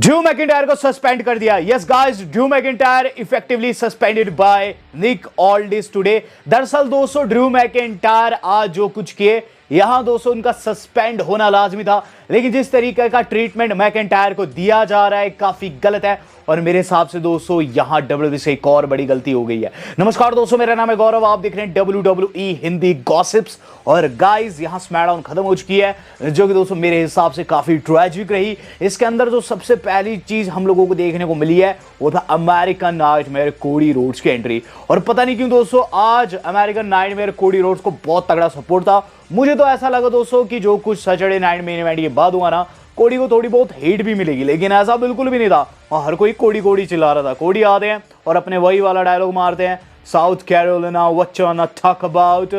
Drew McIntyre को suspend कर दिया। Yes guys, Drew McIntyre effectively suspended by Nick Aldis today. दरअसल दोस्तों ड्रू मैकिंटायर आज जो कुछ किए यहां दोस्तों उनका सस्पेंड होना लाजमी था, लेकिन जिस तरीके का ट्रीटमेंट मैकिंटायर को दिया जा रहा है काफी गलत है और मेरे हिसाब से दोस्तों यहां WWE से एक और बड़ी गलती हो गई है। नमस्कार दोस्तों, मेरा नाम है गौरव, आप देख रहे हैं WWE हिंदी गॉसिप्स। और गाइस यहां स्मैकडाउन खत्म हो चुकी है, जो कि दोस्तों मेरे हिसाब से काफी ट्रेजिक रही। इसके अंदर जो सबसे पहली चीज हम लोगों को देखने को मिली है वो था अमेरिकन नाइटमेयर कोडी रोड्स की एंट्री। और पता नहीं क्यों दोस्तों आज अमेरिकन नाइटमेयर कोडी रोड्स को बहुत तगड़ा सपोर्ट था। मुझे तो ऐसा लगा दोस्तों कि जो कुछ सैटरडे नाइट मेन इवेंट के बाद हुआ ना, कोडी को थोड़ी बहुत हेट भी मिलेगी, लेकिन ऐसा बिल्कुल भी नहीं था। और हर कोई कोडी कोडी चिल्ला रहा था। कोडी आते हैं और अपने वही वाला डायलॉग मारते हैं, south Carolina what you वांना talk about.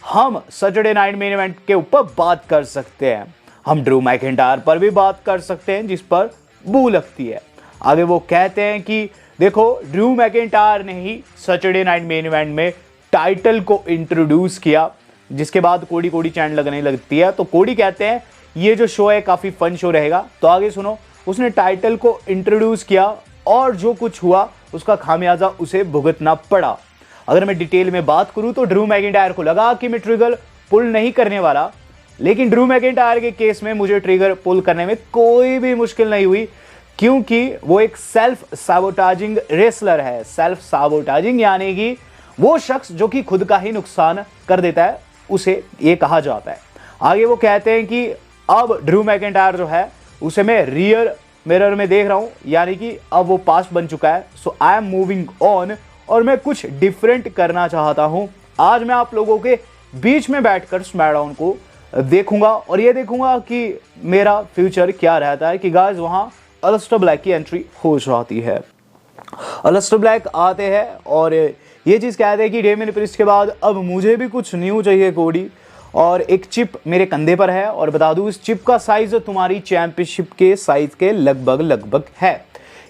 हम सैटरडे नाइट मेन इवेंट के ऊपर बात कर सकते हैं, हम ड्रू मैकिंटायर पर भी बात कर सकते हैं जिस पर बू लगती है। आगे वो कहते हैं कि देखो ड्रू मैकिंटायर ने ही सैटरडे नाइट मेन इवेंट में टाइटल को इंट्रोड्यूस किया, जिसके बाद कोडी कोडी चैंट लगने लगती है। तो कोडी कहते हैं ये जो शो है काफी फन शो रहेगा। तो आगे सुनो, उसने टाइटल को इंट्रोड्यूस किया और जो कुछ हुआ उसका खामियाजा उसे भुगतना पड़ा। अगर मैं डिटेल में बात करूं तो ड्रू मैकिंटायर को लगा कि मैं ट्रिगर पुल नहीं करने वाला, लेकिन ड्रू मैकिंटायर के केस में मुझे ट्रिगर पुल करने में कोई भी मुश्किल नहीं हुई, क्योंकि वो एक सेल्फ साबोटाजिंग रेसलर है। सेल्फ साबोटाजिंग यानी कि वो शख्स जो कि खुद का ही नुकसान कर देता है, उसे ये कहा जाता है। आगे वो कहते हैं कि अब ड्रू मैकिंटायर जो है उसे मैं रियर मिरर में देख रहा हूं, यानी कि अब वो पास्ट बन चुका है। सो आई एम मूविंग ऑन और मैं कुछ डिफरेंट करना चाहता हूं। आज मैं आप लोगों के बीच में बैठकर स्मैकडाउन को देखूंगा और ये देखूंगा कि मेरा फ्यूचर क्या रहता है। कि गाइस वहां अलिस्टर ब्लैक की एंट्री हो जाती है। अलिस्टर ब्लैक आते हैं और ये चीज़ कहते हैं कि डेमियन प्रिस्ट के बाद अब मुझे भी कुछ न्यू चाहिए कोडी, और एक चिप मेरे कंधे पर है। और बता दूं इस चिप का साइज तुम्हारी चैंपियनशिप के साइज के लगभग है।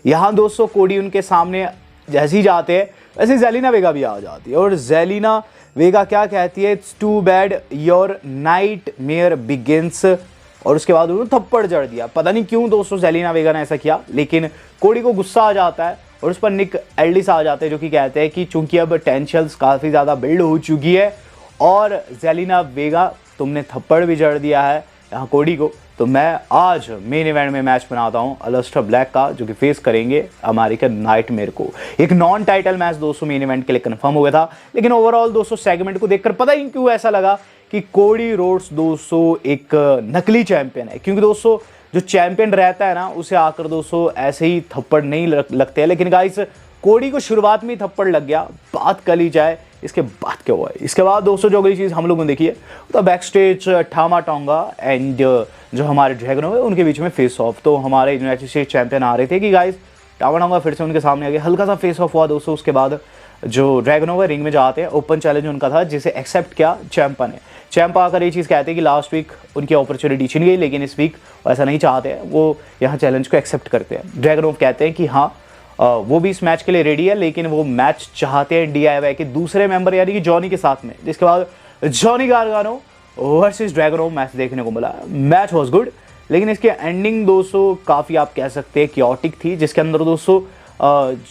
यहाँ दोस्तों कोडी उनके सामने जैसे ही जाते हैं वैसे जेलिना वेगा भी आ जाती है और जेलिना वेगा क्या कहती है, it's too bad your nightmare begins. और उसके बाद उन्होंने थप्पड़ जड़ दिया। पता नहीं क्यों दोस्तों जेलिना वेगा ने ऐसा किया, लेकिन कोडी को गुस्सा आ जाता है और उस पर निक एल्डिस आ जाते हैं, जो कि कहते हैं कि चूंकि अब टेंशन्स काफ़ी ज़्यादा बिल्ड हो चुकी है और जेलिना वेगा तुमने थप्पड़ भी जड़ दिया है यहाँ कोडी को, तो मैं आज मेन इवेंट में मैच बनाता हूँ अलिस्टर ब्लैक का, जो कि फेस करेंगे अमेरिकन नाइटमेयर को। एक नॉन टाइटल मैच दोस्तों मेन इवेंट के लिए कंफर्म हो गया था, लेकिन ओवरऑल दोस्तों सेगमेंट को देखकर पता ही क्यों ऐसा लगा कि कोडी रोड्स दोस्तों एक नकली चैंपियन है। क्योंकि दोस्तों जो चैंपियन रहता है ना, उसे आकर दोस्तों ऐसे ही थप्पड़ नहीं लगते हैं, लेकिन गाइस कोडी को शुरुआत में ही थप्पड़ लग गया। बात कर ली जाए इसके बाद क्या हुआ है। इसके बाद दोस्तों जो अगली चीज़ हम लोगों ने देखी है तो बैक स्टेज ठामा टोंगा एंड जो हमारे ड्रैगन है उनके बीच में फेस ऑफ। तो हमारे यूनाइटेड स्टेट चैंपियन आ रहे थे कि गाइस टामा टोंगा फिर से उनके सामने आ गए, हल्का सा फेस ऑफ हुआ दोस्तों। उसके बाद जो ड्रैगनोवर रिंग में जाते हैं, ओपन चैलेंज उनका था जिसे एक्सेप्ट किया चैंपा ने। चैंपा आकर ये चीज़ कहते हैं कि लास्ट वीक उनकी अपॉर्चुनिटी छिन गई, लेकिन इस वीक ऐसा नहीं चाहते हैं, वो यहाँ चैलेंज को एक्सेप्ट करते हैं। ड्रैगनोव कहते हैं कि हाँ वो भी इस मैच के लिए रेडी है, लेकिन वो मैच चाहते हैं DIY के दूसरे मेंबर यानी कि जॉनी के साथ में। जिसके बाद Johnny Gargano versus Dragunov match देखने को मिला। मैच वाज गुड, लेकिन इसकी एंडिंग दोस्तों काफ़ी आप कह सकते हैं क्योटिक थी, जिसके अंदर दोस्तों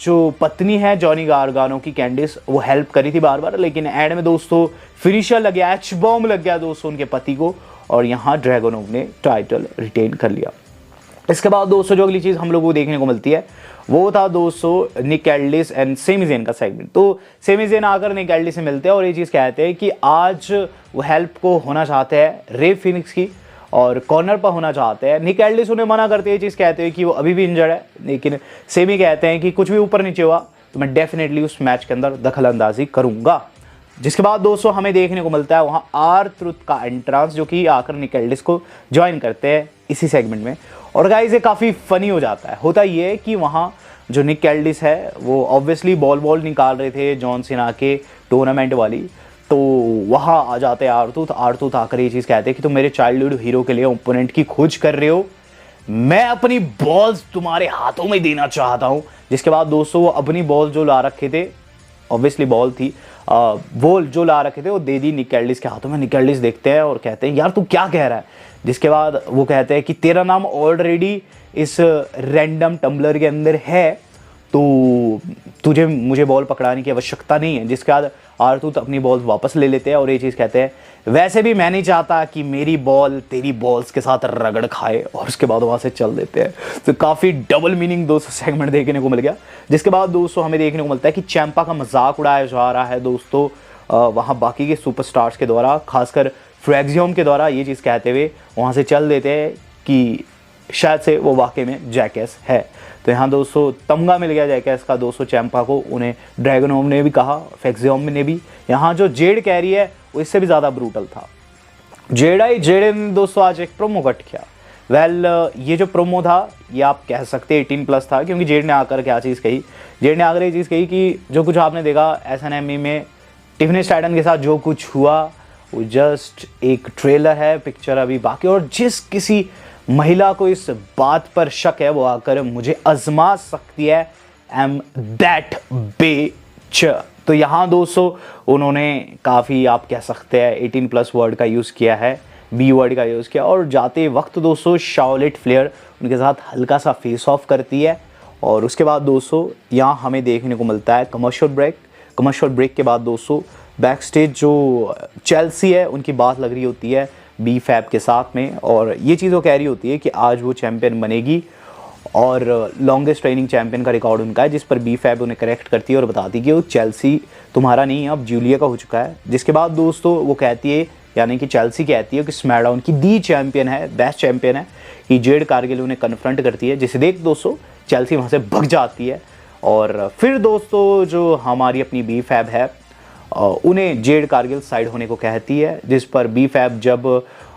जो पत्नी है जॉनी गार्गानो की कैंडिस, वो हेल्प करी थी बार बार, लेकिन एंड में दोस्तों फिनिशर लग गया, एच बॉम्ब लग गया दोस्तों उनके पति को, और यहाँ ड्रैगनोव ने टाइटल रिटेन कर लिया। इसके बाद दोस्तों जो अगली चीज़ हम लोगों को देखने को मिलती है वो था दोस्तों निक एल्डिस एंड सेमी ज़ेन का सेगमेंट। तो सेमी ज़ेन आकर निक एल्डिस से मिलते हैं और ये चीज़ कहते हैं कि आज वो हेल्प को होना चाहते हैं रे फिनिक्स की और कॉर्नर पर होना चाहते हैं। निक एल्डिस उन्हें मना करते हैं, ये चीज़ कहते हैं कि वो अभी भी इंजर्ड है, लेकिन सेमी कहते हैं कि कुछ भी ऊपर नीचे हुआ तो मैं डेफिनेटली उस मैच के अंदर दखल अंदाजी करूँगा। जिसके बाद दोस्तों हमें देखने को मिलता है वहाँ R-Truth का एंट्रांस, जो कि आकर निक एल्डिस को ज्वाइन करते हैं इसी सेगमेंट में। और गाइस ये काफ़ी फ़नी हो जाता है। होता ये है कि वहाँ जो निक एल्डिस है वो ऑब्वियसली बॉल निकाल रहे थे जॉन सीना के टूर्नामेंट वाली, तो वहाँ आ जाते हैं R-Truth आकर ये चीज़ कहते हैं कि तुम मेरे चाइल्डहुड हीरो के लिए ओपोनेंट की खोज कर रहे हो, मैं अपनी बॉल्स तुम्हारे हाथों में देना चाहता हूँ। जिसके बाद दोस्तों वो अपनी बॉल जो ला रखे थे, ऑब्वियसली बॉल थी, वो जो ला रखे थे वो दे दी निक एल्डिस के हाथों में। निक एल्डिस देखते हैं और कहते हैं यार तू क्या कह रहा है, जिसके बाद वो कहते हैं कि तेरा नाम ऑलरेडी इस रैंडम टम्बलर के अंदर है, तो तुझे मुझे बॉल पकड़ाने की आवश्यकता नहीं है। जिसके बाद आर्थर अपनी बॉल वापस ले लेते हैं और ये चीज़ कहते हैं वैसे भी मैं नहीं चाहता कि मेरी बॉल तेरी बॉल्स के साथ रगड़ खाए, और उसके बाद वहाँ से चल देते हैं। तो काफ़ी डबल मीनिंग दोस्तों सेगमेंट देखने को मिल गया। जिसके बाद दोस्तों हमें देखने को मिलता है कि चैंपा का मजाक उड़ाया जा रहा है दोस्तों वहाँ बाकी के सुपरस्टार्स के द्वारा, खासकर फ्रैक्सियम के द्वारा। ये चीज़ कहते हुए वहाँ से चल देते हैं कि शायद से वो वाकई में जैकेस है। तो यहाँ दोस्तों तमगा मिल गया जैकेस का दोस्तों चैंपा को। उन्हें ड्रैगनोम ने भी कहा, फ्रैक्सियम ने भी। यहाँ जो जेड कैरी है वो इससे भी ज़्यादा ब्रूटल था। जेड ने दोस्तों आज एक प्रोमो कट किया। ये जो प्रोमो था ये आप कह सकते 18+ था, क्योंकि जेड ने आकर क्या चीज़ कही, जेड ने आकर ये चीज़ कही कि जो कुछ आपने देखा SNME में टिफनी स्ट्रैटन के साथ जो कुछ हुआ वो जस्ट एक ट्रेलर है, पिक्चर अभी बाकी। और जिस किसी महिला को इस बात पर शक है वो आकर मुझे आजमा सकती है, एम दैट बिच। तो यहाँ दोस्तों उन्होंने काफ़ी आप कह सकते हैं 18+ वर्ड का यूज़ किया है, बी वर्ड का यूज़ किया। और जाते वक्त दोस्तों शार्लेट फ्लेयर उनके साथ हल्का सा फेस ऑफ करती है। और उसके बाद दोस्तों यहाँ हमें देखने को मिलता है कमर्शियल ब्रेक के बाद दोस्तों बैक स्टेज जो चेल्सी है उनकी बात लग रही होती है बी फैब के साथ में। और ये चीज़ वो कह रही होती है कि आज वो चैंपियन बनेगी और लॉन्गेस्ट ट्रेनिंग चैंपियन का रिकॉर्ड उनका है, जिस पर बी फैब उन्हें करेक्ट करती है और बताती है कि वो चेल्सी तुम्हारा नहीं है, अब जूलिया का हो चुका है। जिसके बाद दोस्तों वो कहती है, यानी कि चेल्सी कहती है कि स्मैकडाउन की दी चैंपियन है, बेस्ट चैंपियन है, कि जेड कारगिल उन्हें कन्फ्रंट करती है। जिसे देख दोस्तों चेल्सी वहाँ से भग जाती है। और फिर दोस्तों जो हमारी अपनी बी फैब है उन्हें जेड कारगिल साइड होने को कहती है, जिस पर बी फैब जब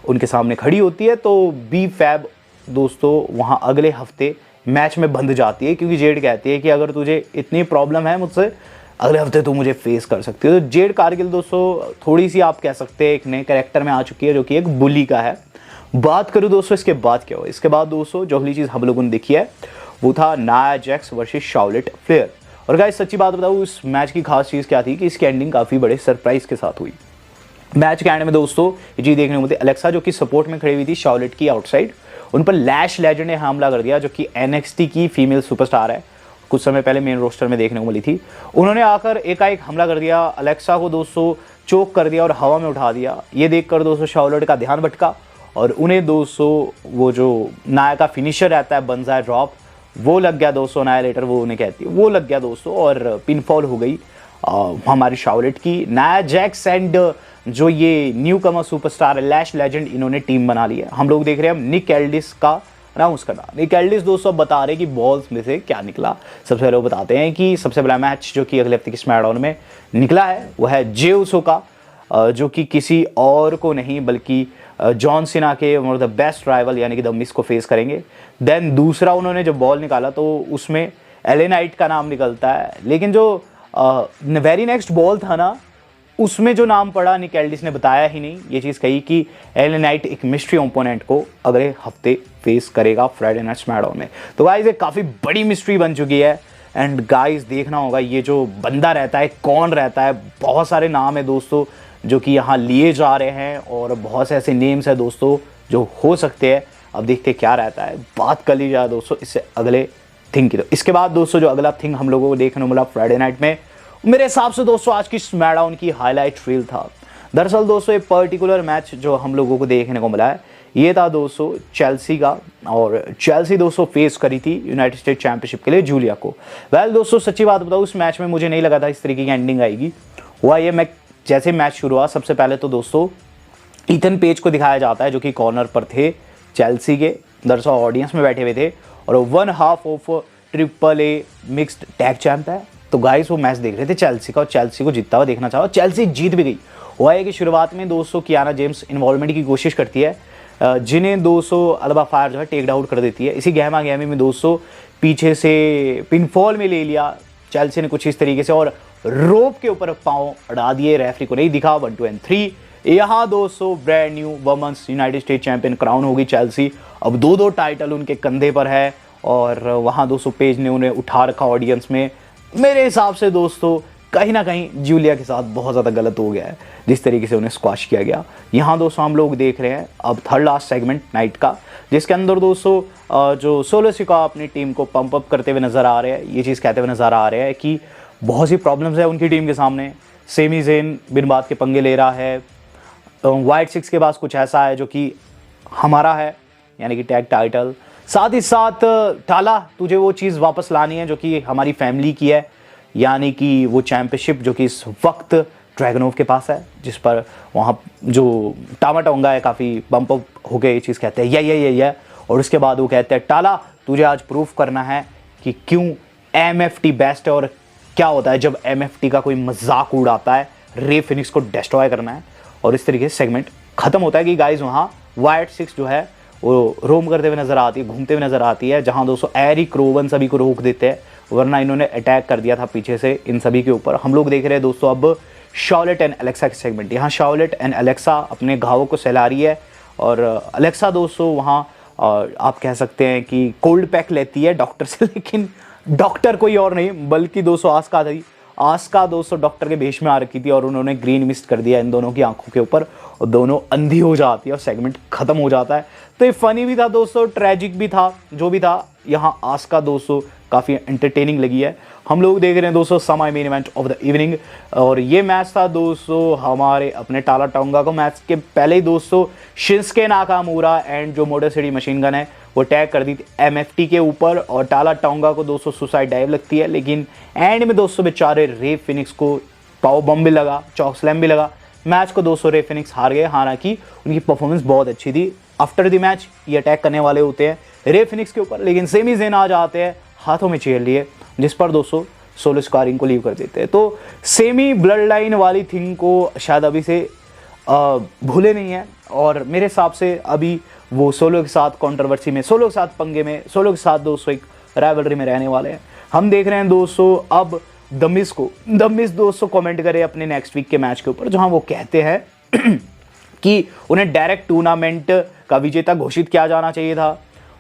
उनके सामने खड़ी होती है तो बी फैब दोस्तों वहाँ अगले हफ्ते मैच में बंध जाती है, क्योंकि जेड कहती है कि अगर तुझे इतनी प्रॉब्लम है मुझसे, अगले हफ्ते तू मुझे फेस कर सकती है। तो जेड कारगिल दोस्तों थोड़ी सी आप कह सकते हैं एक नए कैरेक्टर में आ चुकी है, जो कि एक बुली का है। बात करूँ दोस्तों इसके बाद क्या हुआ, इसके बाद दोस्तों जो अगली चीज़ हम लोगों ने देखी है वो था Nia Jax versus Charlotte Flair. और गाइस सच्ची बात बताऊँ इस मैच की खास चीज़ क्या थी कि इसकी एंडिंग काफ़ी बड़े सरप्राइज के साथ हुई। मैच के एंड में दोस्तों ये चीज़ देखने को मिलती है, अलेक्सा जो कि सपोर्ट में खड़ी हुई थी शार्लेट की आउटसाइड, उन पर लैश लेजेंड ने हमला कर दिया, जो कि NXT की फीमेल सुपरस्टार है, कुछ समय पहले मेन रोस्टर में देखने को मिली थी। उन्होंने आकर एकाएक हमला कर दिया, अलेक्सा को दोस्तों चोक कर दिया और हवा में उठा दिया। ये देखकर दोस्तों शार्लेट का ध्यान भटका और उन्हें दोस्तों वो जो नाया का फिनिशर रहता है बंजाय ड्रॉप, वो लग गया दोस्तों। नाया लेटर वो उन्हें कहती है, वो लग गया दोस्तों और पिनफॉल हो गई हमारी शार्लेट की। नाया जैक्स एंड जो ये न्यू कमर सुपरस्टार लैश लेजेंड, इन्होंने टीम बना ली है। हम लोग देख रहे हैं निक एल्डिस का अनाउंस करना। निक एल्डिस दोस्तों बता रहे कि बॉल्स में से क्या निकला। सबसे पहले वो बताते हैं कि सबसे बड़ा मैच जो कि अगले हफ्ते की स्मैकडाउन में निकला है वो है जे उसो का, जो कि किसी और को नहीं बल्कि जॉन सीना के one of the best rival यानी कि द मिस को फेस करेंगे। देन दूसरा उन्होंने जब बॉल निकाला तो उसमें एले नाइट का नाम निकलता है, लेकिन जो वेरी नेक्स्ट बॉल था ना उसमें जो नाम पड़ा निक एल्डिस ने बताया ही नहीं। ये चीज़ कही कि एले नाइट एक मिस्ट्री ओपोनेंट को अगले हफ्ते फेस करेगा फ्राइडे नाइट स्मैकडाउन में। तो गाइस एक काफ़ी बड़ी मिस्ट्री बन चुकी है एंड गाइस देखना होगा ये जो बंदा रहता है कौन रहता है। बहुत सारे नाम है दोस्तों जो कि यहाँ लिए जा रहे हैं और बहुत से ऐसे नेम्स है दोस्तों जो हो सकते हैं। अब देखते क्या रहता है, बात कर ली जाए दोस्तों इससे अगले थिंग की। तो इसके बाद दोस्तों जो अगला थिंग हम लोगों को देखने को मिला फ्राइडे नाइट में, मेरे हिसाब से दोस्तों आज की स्मैकडाउन की हाईलाइट रील था। दरअसल दोस्तों एक पर्टिकुलर मैच जो हम लोगों को देखने को मिला है ये था दोस्तों चेल्सी का, और चेल्सी दोस्तों फेस करी थी यूनाइटेड स्टेट चैंपियनशिप के लिए जूलिया को। वेल दोस्तों सच्ची बात बताऊँ उस मैच में मुझे नहीं लगा था इस तरीके की एंडिंग आएगी। हुआ ये, मैं जैसे मैच शुरू हुआ सबसे पहले तो दोस्तों ईथन पेज को दिखाया जाता है जो कि कॉर्नर पर थे चेल्सी के, दरअसल ऑडियंस में बैठे हुए थे, और 1/2 of AAA mixed tag champ है। तो गाइस वो मैच देख रहे थे चेल्सी का और चेल्सी को जीतता हुआ देखना चाहा, चेल्सी जीत भी गई। हुआ है कि शुरुआत में दोस्तों कियाना जेम्स इन्वॉल्वमेंट की कोशिश करती है, जिन्हें दोस्तों अल्बा फायर जो है टेक डाउन कर देती है। इसी गहमा गहमी में दोस्तों पीछे से पिनफॉल में ले लिया चेल्सी ने कुछ इस तरीके से और रोप के ऊपर पांव अड़ा दिए, रेफरी को नहीं दिखा। 1, 2 एंड 3 यहाँ दोस्तों brand new women's United State champion crown होगी चेल्सी। अब 2 टाइटल उनके कंधे पर है और वहाँ दोस्तों पेज ने उन्हें उठा रखा ऑडियंस में। मेरे हिसाब से दोस्तों कहीं ना कहीं जूलिया के साथ बहुत ज़्यादा गलत हो गया है, जिस तरीके से उन्हें स्क्वाश किया गया। यहाँ दोस्तों हम लोग देख रहे हैं अब थर्ड लास्ट सेगमेंट नाइट का, जिसके अंदर दोस्तों जो सोलो सिका अपनी टीम को पंप अप करते हुए नज़र आ रहे हैं, ये चीज़ कहते हुए नज़र आ रहे हैं कि बहुत सी प्रॉब्लम्स है उनकी टीम के सामने। सेमी ज़ेन बिन बात के पंगे ले रहा है, वाइट सिक्स के पास कुछ ऐसा है जो कि हमारा है, यानी कि टैग टाइटल। साथ ही साथ टाला, तुझे वो चीज़ वापस लानी है जो कि हमारी फैमिली की है, यानी कि वो चैंपियनशिप जो कि इस वक्त ड्रैगनोव के पास है, जिस पर वहाँ जो टामा टोंगा है काफ़ी बम्प अप हो गए, ये चीज़ कहते हैं ये और उसके बाद वो कहते हैं टाला तुझे आज प्रूफ करना है कि क्यों MFT बेस्ट है और क्या होता है जब MFT का कोई मजाक उड़ाता है, रे फिनिक्स को डिस्ट्रॉय करना है। और इस तरीके से सेगमेंट खत्म होता है कि गाइज वहाँ वाइट सिक्स जो है वो रोम करते हुए नजर आती है, घूमते हुए नजर आती है, जहाँ दोस्तों एरिक रोवन सभी को रोक देते हैं, वरना इन्होंने अटैक कर दिया था पीछे से इन सभी के ऊपर। हम लोग देख रहे हैं दोस्तों अब शार्लेट एंड एलेक्सा के सेगमेंट। यहाँ शार्लेट एंड एलेक्सा अपने घावों को सहला रही है और एलेक्सा दोस्तों वहाँ आप कह सकते हैं कि कोल्ड पैक लेती है डॉक्टर से, लेकिन डॉक्टर कोई और नहीं बल्कि दोस्तों आस्का थी। आस्का दोस्तों डॉक्टर के भेष में आ रखी थी और उन्होंने ग्रीन मिस्ट कर दिया इन दोनों की आंखों के ऊपर और दोनों अंधी हो जाती है और सेगमेंट खत्म हो जाता है। तो ये फनी भी था दोस्तों, ट्रैजिक भी था, जो भी था। यहाँ आस्का दोस्तों काफ़ी एंटरटेनिंग लगी है। हम लोग देख रहे हैं दोस्तों semi main event of the evening और ये मैच था दोस्तों हमारे अपने टाला टोंगा को। मैच के पहले ही दोस्तों शिंस्के नाकामूरा एंड जो मोटर सिटी मशीन गन है वो टैग कर दी थी MFT के ऊपर और टाला टोंगा को दोस्तों सुसाइड डाइव लगती है, लेकिन एंड में दोस्तों बेचारे रे फिनिक्स को पावर बम भी लगा, चॉक स्लैम भी लगा। मैच को दोस्तों रे फिनिक्स हार गए, हालांकि उनकी परफॉर्मेंस बहुत अच्छी थी। आफ्टर द मैच ये अटैक करने वाले होते हैं रे फिनिक्स के ऊपर, लेकिन सेमी ज़ेन आ जाते हैं हाथों में चेयर लिए, जिस पर दोस्तों सोलो स्कारिंग को लीव कर देते हैं। तो सेमी ब्लड लाइन वाली थिंग को शायद अभी से भूले नहीं है और मेरे हिसाब से अभी वो सोलो के साथ कंट्रोवर्सी में, सोलो के साथ पंगे में, सोलो के साथ दोस्तों एक राइवलरी में रहने वाले हैं। हम देख रहे हैं दोस्तों अब द मिस दोस्तों कमेंट करे अपने नेक्स्ट वीक के मैच के ऊपर, जहां वो कहते हैं कि उन्हें डायरेक्ट टूर्नामेंट का विजेता घोषित किया जाना चाहिए था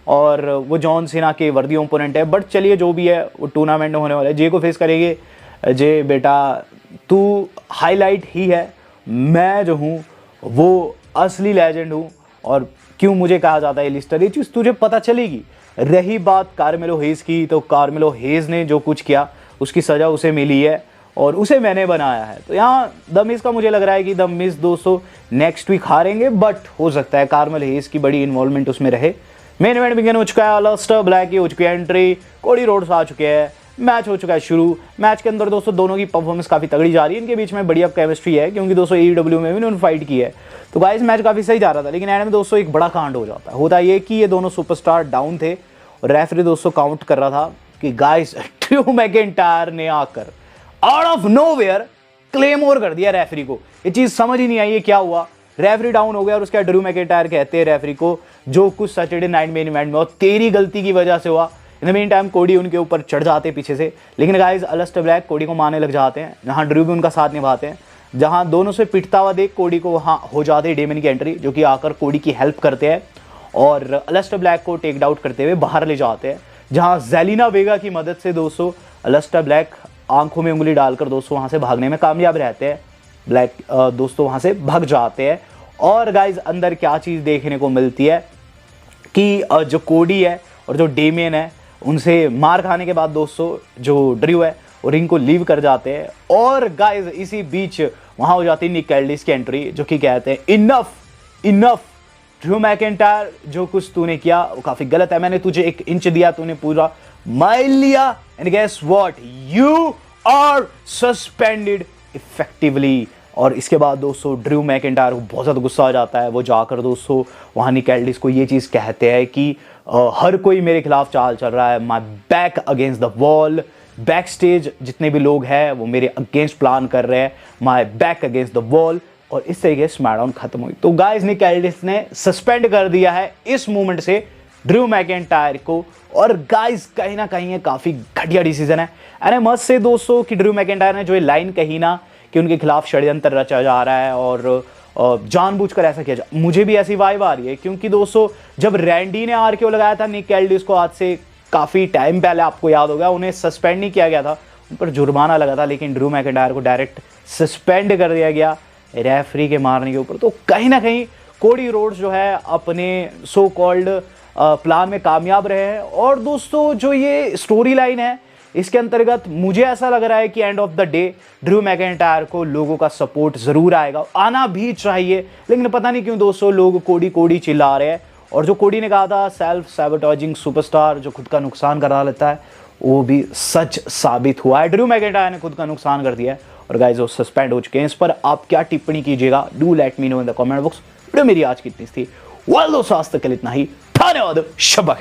और वो जॉन सीना के वर्दी ओपोनेंट है। बट चलिए जो भी है वो टूर्नामेंट में होने वाला है, जे को फेस करेंगे। जे बेटा तू हाईलाइट ही है, मैं जो हूँ वो असली लेजेंड हूँ और क्यों मुझे कहा जाता है लिस्टर, ये चीज़ तुझे पता चलेगी। रही बात कार्मेलो हेज की, तो कार्मेलो हेज ने जो कुछ किया उसकी सज़ा उसे मिली है और उसे मैंने बनाया है। तो यहाँ द मिस का मुझे लग रहा है कि द मिस दोस्तों नेक्स्ट वीक हारेंगे, बट हो सकता है कार्मेलो हेज की बड़ी इन्वॉल्वमेंट उसमें रहे। मेन इवेंट बिगिन हो चुका है, अलिस्टर ब्लैक की हो चुकी है एंट्री, कोडी रोड्स आ चुके हैं, मैच हो चुका है शुरू। मैच के अंदर दोस्तों दोनों की परफॉर्मेंस काफ़ी तगड़ी जा रही है, इनके बीच में बढ़िया केमिस्ट्री है क्योंकि दोस्तों AEW में भी उन्होंने फाइट की है। तो गाइस मैच काफ़ी सही जा रहा था, लेकिन एंड में दोस्तों एक बड़ा कांड हो जाता है। होता ये कि ये दोनों सुपरस्टार डाउन थे और रेफरी दोस्तों काउंट कर रहा था कि गाइस ड्रू मैकिंटायर ने आकर आउट ऑफ नोवेयर क्लेमोर कर दिया रेफरी को। ये चीज़ समझ ही नहीं आई ये क्या हुआ, रेफरी डाउन हो गया और उसके बाद ड्रू मैकिंटायर कहते हैं रेफरी को जो कुछ सैटरडे नाइट मेन इवेंट में और तेरी गलती की वजह से हुआ। इन द मीन टाइम कोडी उनके ऊपर चढ़ जाते हैं पीछे से, लेकिन गाइस अलिस्टर ब्लैक कोडी को मारने लग जाते हैं, जहां ड्रू भी उनका साथ निभाते हैं। जहां दोनों से पिटता हुआ देख कोडी को वहां हो जाते हैं डेमन की एंट्री, जो कि आकर कोडी की हेल्प करते हैं और अलिस्टर ब्लैक को टेक आउट करते हुए बाहर ले जाते हैं। जहां जेलिना वेगा की मदद से दोस्तों अलिस्टर ब्लैक आंखों में उंगली डालकर दोस्तों वहां से भागने में कामयाब रहते हैं। ब्लैक दोस्तों वहां से भाग जाते हैं और गाइज अंदर क्या चीज़ देखने को मिलती है कि जो कोडी है और जो डेमियन है उनसे मार खाने के बाद दोस्तों जो ड्रू है वो रिंग को लीव कर जाते हैं और गाइज इसी बीच वहां हो जाती है निक एल्डिस की एंट्री, जो कि कहते हैं इनफ ड्रू मैकिंटायर, जो कुछ तूने किया वो काफी गलत है। मैंने तुझे 1 इंच दिया, तूने पूरा माइल लिया and guess what, you are suspended effectively. और इसके बाद दोस्तों ड्रू मैकिंटायर को बहुत ज़्यादा गुस्सा आ जाता है, वो जाकर दोस्तों वहाँ निक एल्डिस को ये चीज़ कहते हैं कि हर कोई मेरे खिलाफ चाल चल रहा है, my back against the wall, back stage जितने भी लोग हैं वो मेरे अगेंस्ट प्लान कर रहे हैं, my back against the wall. और इस तरीके से स्मैकडाउन खत्म हुई। तो गाइस निक एल्डिस ने सस्पेंड कर दिया है इस मूवमेंट से ड्रू मैकिंटायर को और गाइस कहीं ना कहीं ये काफ़ी घटिया डिसीजन है। एंड मस्ट से दोस्तों कि ड्रू मैकिंटायर ने जो ये लाइन कही ना कि उनके खिलाफ षड्यंत्र रचा जा रहा है और जानबूझकर ऐसा किया जाए, मुझे भी ऐसी वाइब आ रही है क्योंकि दोस्तों जब रैंडी ने RKO लगाया था निक एल्डिस को आज से काफ़ी टाइम पहले, आपको याद होगा, उन्हें सस्पेंड नहीं किया गया था, उन पर जुर्माना लगा था, लेकिन ड्रू मैकिंटायर को डायरेक्ट सस्पेंड कर दिया गया रेफरी के मारने के ऊपर। तो कहीं ना कहीं कोडी रोड्स जो है अपने सो कॉल्ड प्लान में कामयाब रहे हैं। और दोस्तों जो ये स्टोरी लाइन है इसके अंतर्गत मुझे ऐसा लग रहा है कि end of the day Drew McIntyre को लोगों का सपोर्ट जरूर आएगा, आना भी चाहिए। लेकिन पता नहीं क्यों दोस्तों लोग कोडी कोडी चिल्ला रहे हैं। और जो कोडी ने कहा था सेल्फ सैबोटेजिंग सुपरस्टार जो खुद का नुकसान करा लेता है, वो भी सच साबित हुआ है। ड्रू मैकिंटायर ने खुद का नुकसान कर दिया है और गाइस वो सस्पेंड हो चुके हैं। इस पर आप क्या टिप्पणी कीजिएगा, do let me know in the comment box. Video मेरी आज की इतनी थी। वेल दोस्तों आज तक के लिए इतना ही। धन्यवाद। शब्बा खैर।